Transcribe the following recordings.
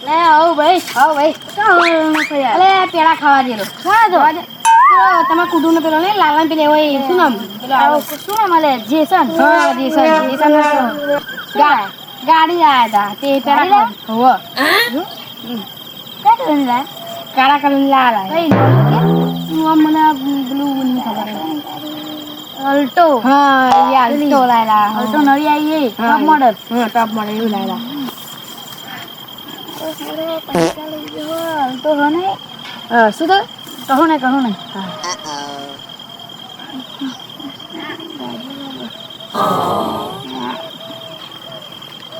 આવો ભાઈ અલે પેડા ખાવા જેલો તમારા કુટુંબ પેલો ને લાલા પેલે હોય શું નામ શું નામ અલે જેસન જેસન ગાડી આયા હતા તે પેડા હોવ કાળા કલર લાલ મને પેલું નહીં ખબર અલ્ટો હા અલ્ટો લાયલા અલ્ટો નવી આવી ટોપ મોડલ એવું લાયલા અલ્ટો હને શું તો કહો ને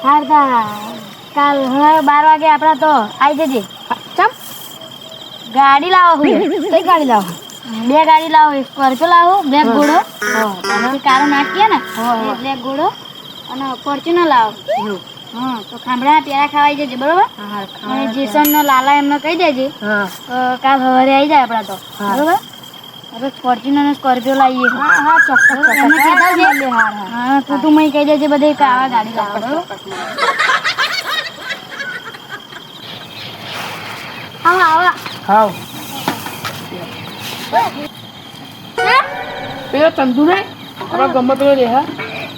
હારતા કાલ હવે 12 વાગે આપડા તો આવી જજે ચમ ગાડી લાવો કઈ ગાડી લાવો 2 ગાડી લાવો એક સ્કોર્પિયો લાવો 2 ઘોડો અને કારો નાખીએ ને એટલે ઘોડો અને ફોર્ચ્યુનર લાવો હા તો ખાંભડા પેરા ખાવાઈ જજે બરોબર અને જેસન ને લાલા એમને કહી દેજે કાલ સવારે આવી જાય આપડા તો બરોબર હવે ફોર્ચ્યુનર ને સ્કોર્પિયો લાવીએ ચોક્કસ તું મય કહી દેજે બધે આવા ગાડી લાવો બરોબર હાવ પેલો ચંદુ ને આપણા ગમે પેલો રેહા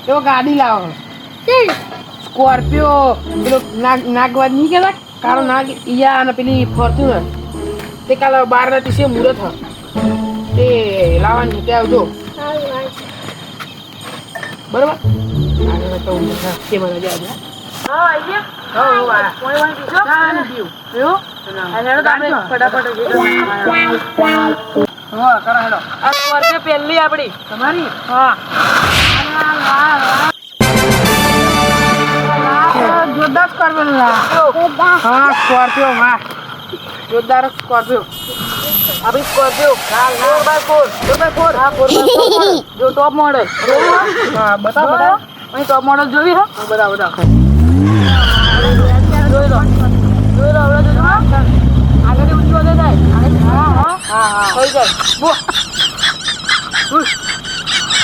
એવો ગાડી લાવો સ્કોર્પિયો પેલો નાગવાદ નહીં કેતા કાળો નાગ ઈયા અને પેલી ફોર્ચ્યુનર તે કાલે 12 મુહૂર્ત તે લાવવાની તે આવજો બરોબર તો કે મને જાજો હા આઈએ કોઈ વાન કીધો ના પીવું પીવું અને આપણે ફટાફટ હા કરો હેડો આ સ્કોર્પિયો પહેલી આપડી તમારી હા જોરદાર સ્કોર્પિયો હા સ્કોર્પિયો વાહ જોરદાર સ્કોર્પિયો અભી સ્કોર્પિયો 4x4 હા 4x4 જો ટોપ મોડલ હા બતાવ અહીં ટોપ મોડલ જોવી હો બતાવ જોઈ લો હવે જો આગળ ઊંચી વધે જાય હા થઈ જાય બો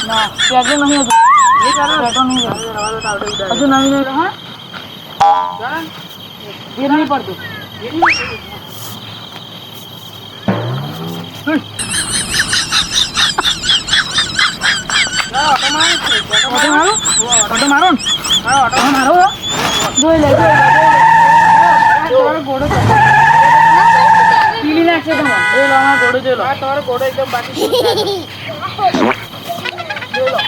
ના પેટ્રોલ નહીં હતું એ કારણ પેટ્રોલ નહીં હજુ નહીં હા ગીર નહીં પડતું ઓટો મારો જોઈ લે ઘોડો પીલી નાખશે તમારે ઘોડો જોઈ લો તમારો ઘોડો એકદમ બાકી જોઈ લો